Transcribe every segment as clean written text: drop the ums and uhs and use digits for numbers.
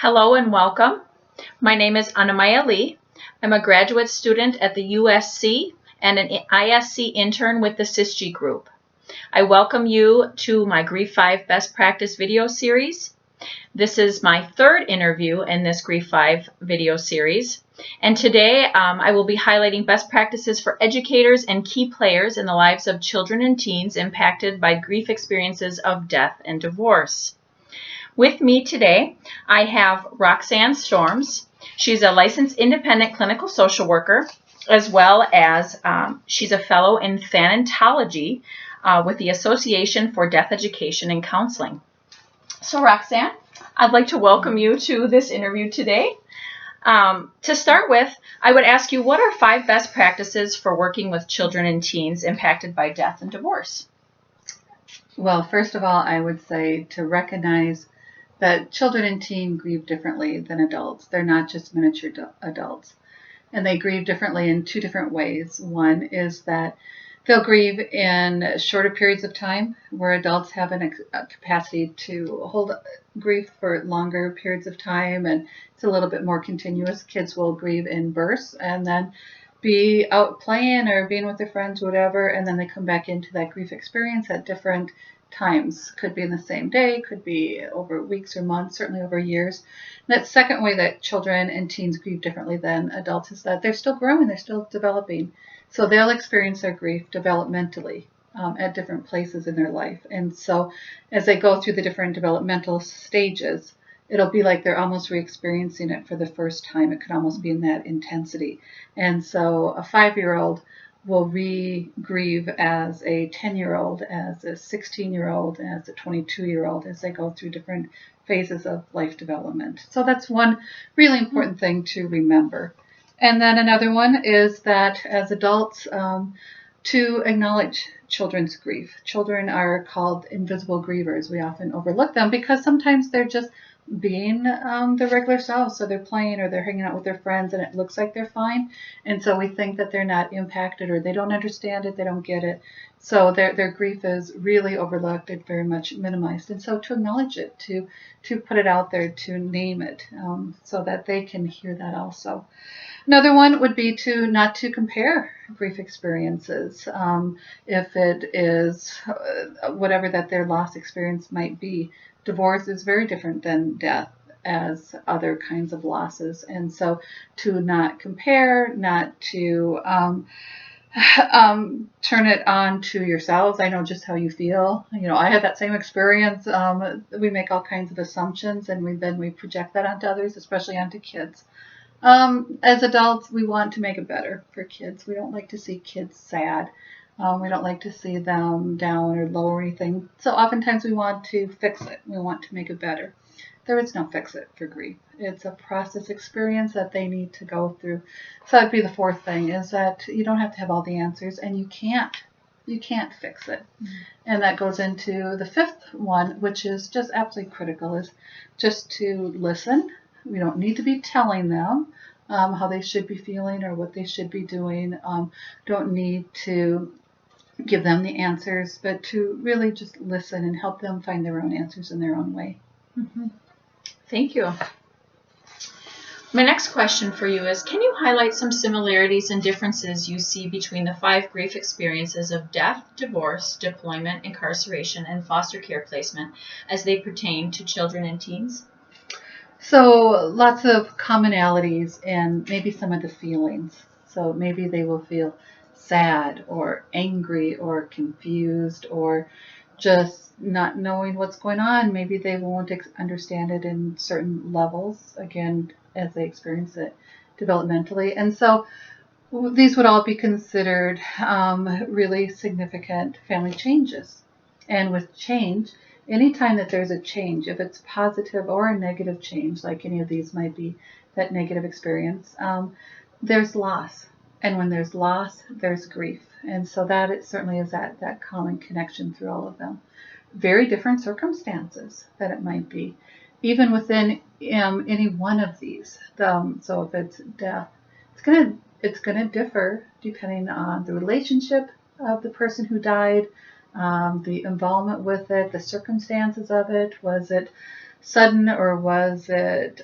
Hello and welcome. My name is Anamaya Lee. I'm a graduate student at the USC and an ISC intern with the SysG group. I welcome you to my Grief 5 Best Practice video series. This is my third interview in this Grief 5 video series. And today I will be highlighting best practices for educators and key players in the lives of children and teens impacted by grief experiences of death and divorce. With me today, I have Roxanne Storms. She's a licensed independent clinical social worker, as well as she's a fellow in thanatology with the Association for Death Education and Counseling. So Roxanne, I'd like to welcome you to this interview today. To start with, I would ask you, what are 5 best practices for working with children and teens impacted by death and divorce? Well, first of all, I would say to recognize that children and teens grieve differently than adults. They're not just miniature adults. And they grieve differently in 2 different ways. One is that they'll grieve in shorter periods of time, where adults have a capacity to hold grief for longer periods of time, and it's a little bit more continuous. Kids will grieve in bursts and then be out playing or being with their friends, whatever, and then they come back into that grief experience at different times. Could be in the same day, could be over weeks or months, certainly over years. And that second way that children and teens grieve differently than adults is that they're still growing, they're still developing. So they'll experience their grief developmentally at different places in their life. And so as they go through the different developmental stages, it'll be like they're almost re-experiencing it for the first time. It could almost be in that intensity. And so a 5-year-old will re-grieve as a 10-year-old, as a 16-year-old, as a 22-year-old, as they go through different phases of life development. So that's one really important thing to remember. And then another one is that as adults, to acknowledge children's grief. Children are called invisible grievers. We often overlook them because sometimes they're just being their regular selves. So they're playing or they're hanging out with their friends and it looks like they're fine. And so we think that they're not impacted or they don't understand it, they don't get it. So their grief is really overlooked and very much minimized. And so to acknowledge it, to put it out there, to name it, so that they can hear that also. Another one would be to not to compare grief experiences. If it is whatever that their loss experience might be, divorce is very different than death as other kinds of losses. And so to not compare, not to turn it on to yourselves. I know just how you feel. You know, I had that same experience. We make all kinds of assumptions and then we project that onto others, especially onto kids. As adults, we want to make it better for kids. We don't like to see kids sad. We don't like to see them down or low or anything. So oftentimes we want to fix it. We want to make it better. There is no fix it for grief. It's a process experience that they need to go through. So that'd be the 4th thing, is that you don't have to have all the answers and you can't fix it. Mm-hmm. And that goes into the 5th one, which is just absolutely critical, is just to listen. We don't need to be telling them how they should be feeling or what they should be doing. Don't need to give them the answers, but to really just listen and help them find their own answers in their own way. Mm-hmm. Thank you. My next question for you is, can you highlight some similarities and differences you see between the 5 grief experiences of death, divorce, deployment, incarceration, and foster care placement as they pertain to children and teens? So lots of commonalities and maybe some of the feelings. So maybe they will feel sad or angry or confused or just not knowing what's going on. Maybe they won't understand it in certain levels, again, as they experience it developmentally. And so these would all be considered really significant family changes. And with change, anytime that there's a change, if it's positive or a negative change, like any of these might be that negative experience, there's loss. And when there's loss, there's grief. And so that it certainly is that common connection through all of them. Very different circumstances that it might be, even within any one of these. So if it's death, it's gonna differ depending on the relationship of the person who died, the involvement with it, the circumstances of it. Was it sudden or was it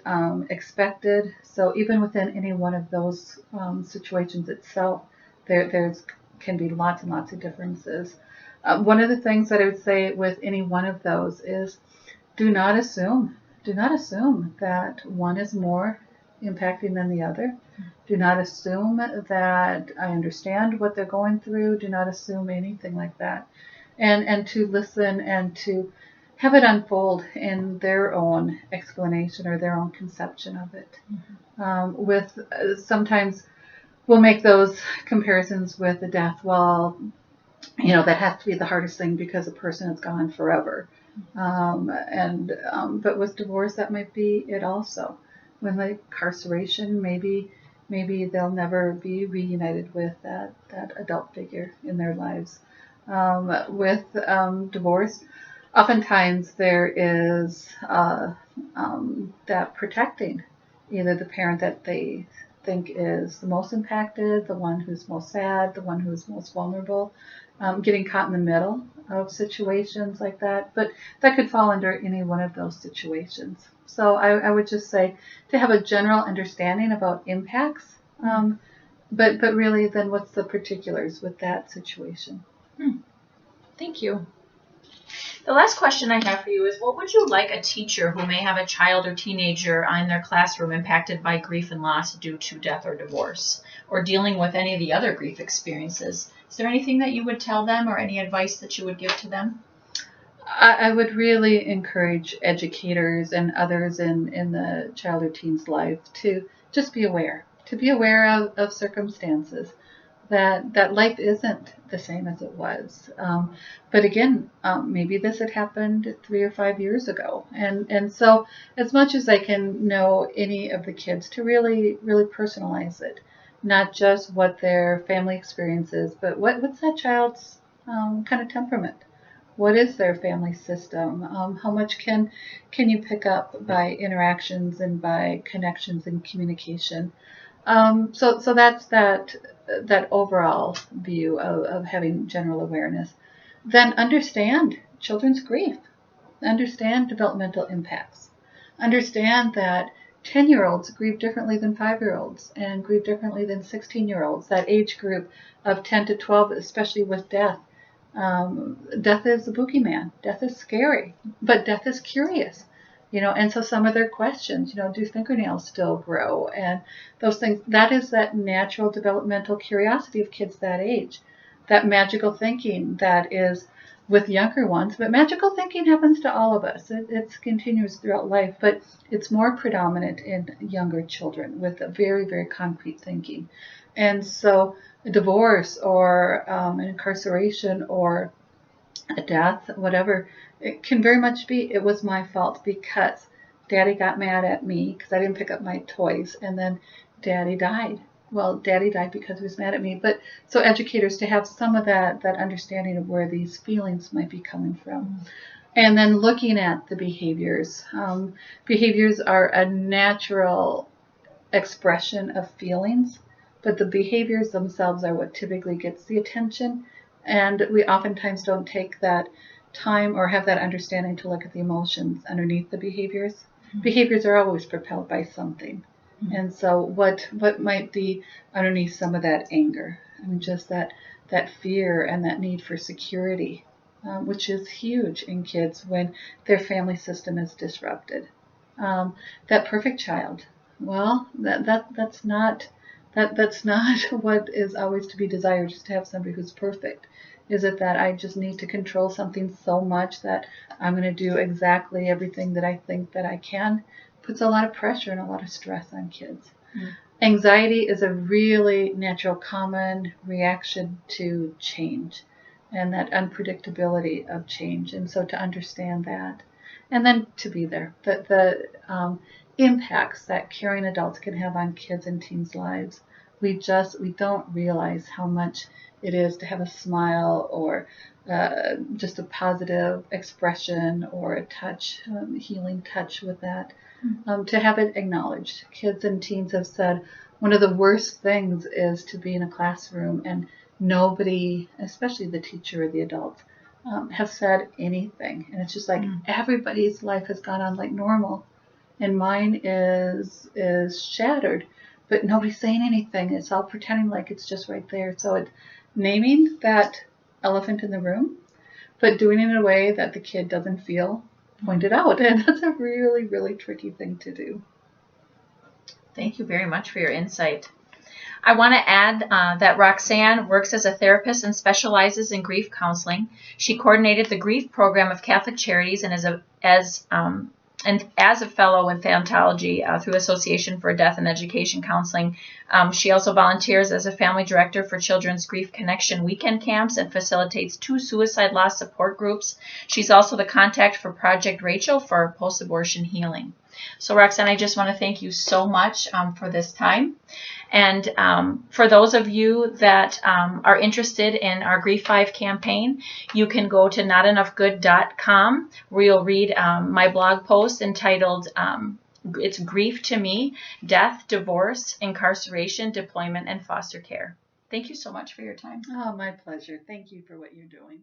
expected? So even within any one of those situations itself, there's can be lots and lots of differences. One of the things that I would say with any one of those is do not assume. Do not assume that one is more impacting than the other. Do not assume that I understand what they're going through. Do not assume anything like that. And to listen and to have it unfold in their own explanation or their own conception of it. With sometimes we'll make those comparisons with the death. Well, that has to be the hardest thing because a person is gone forever. But with divorce, that might be it also. With like incarceration, maybe they'll never be reunited with that adult figure in their lives. With divorce, oftentimes there is that protecting either the parent that they think is the most impacted, the one who's most sad, the one who's most vulnerable, getting caught in the middle of situations like that. But that could fall under any one of those situations. So I would just say to have a general understanding about impacts, but really then what's the particulars with that situation. Thank you. The last question I have for you is, what would you like a teacher who may have a child or teenager in their classroom impacted by grief and loss due to death or divorce, or dealing with any of the other grief experiences? Is there anything that you would tell them or any advice that you would give to them? I would really encourage educators and others in the child or teen's life to just be aware, of circumstances, that life isn't the same as it was. But again, maybe this had happened 3 or 5 years ago. And so as much as I can know any of the kids, to really, really personalize it, not just what their family experience is, but what's that child's kind of temperament? What is their family system? How much can you pick up by interactions and by connections and communication? So that's that overall view of having general awareness. Then understand children's grief. Understand developmental impacts. Understand that 10-year-olds grieve differently than 5-year-olds and grieve differently than 16-year-olds. That age group of 10 to 12, especially with death. Death is a boogeyman. Death is scary, but death is curious, and so some of their questions, do fingernails still grow? And those things, that is that natural developmental curiosity of kids that age, that magical thinking that is with younger ones, but magical thinking happens to all of us. It continues throughout life, but it's more predominant in younger children with a very, very concrete thinking. And so a divorce or an incarceration or a death, whatever, it can very much be, it was my fault because Daddy got mad at me because I didn't pick up my toys, and then Daddy died. Well, Daddy died because he was mad at me. But so educators to have some of that understanding of where these feelings might be coming from. And then looking at the behaviors. Behaviors are a natural expression of feelings, but the behaviors themselves are what typically gets the attention. And we oftentimes don't take that time or have that understanding to look at the emotions underneath the behaviors. Behaviors are always propelled by something. And so what might be underneath some of that anger? I mean, just that fear and that need for security, which is huge in kids when their family system is disrupted. That perfect child. Well, that's not what is always to be desired, just to have somebody who's perfect. Is it that I just need to control something so much that I'm going to do exactly everything that I think that I can? Puts a lot of pressure and a lot of stress on kids. Anxiety is a really natural, common reaction to change and that unpredictability of change. And so to understand that, and then to be there, the impacts that caring adults can have on kids and teens' lives. We don't realize how much it is to have a smile or just a positive expression or a touch, healing touch with that. To have it acknowledged. Kids and teens have said one of the worst things is to be in a classroom and nobody, especially the teacher or the adults, have said anything. And it's just like everybody's life has gone on like normal, and mine is shattered. But nobody's saying anything. It's all pretending like it's just right there. So naming that elephant in the room, but doing it in a way that the kid doesn't feel pointed out. And that's a really, really tricky thing to do. Thank you very much for your insight. I want to add that Roxanne works as a therapist and specializes in grief counseling. She coordinated the grief program of Catholic Charities and as a fellow in Thanatology through Association for Death and Education Counseling. She also volunteers as a family director for Children's Grief Connection weekend camps and facilitates 2 suicide loss support groups. She's also the contact for Project Rachel for post-abortion healing. So Roxanne, I just want to thank you so much for this time. And for those of you that are interested in our Grief 5 campaign, you can go to notenoughgood.com where you'll read my blog post entitled It's Grief to Me, Death, Divorce, Incarceration, Deployment, and Foster Care. Thank you so much for your time. Oh, my pleasure. Thank you for what you're doing.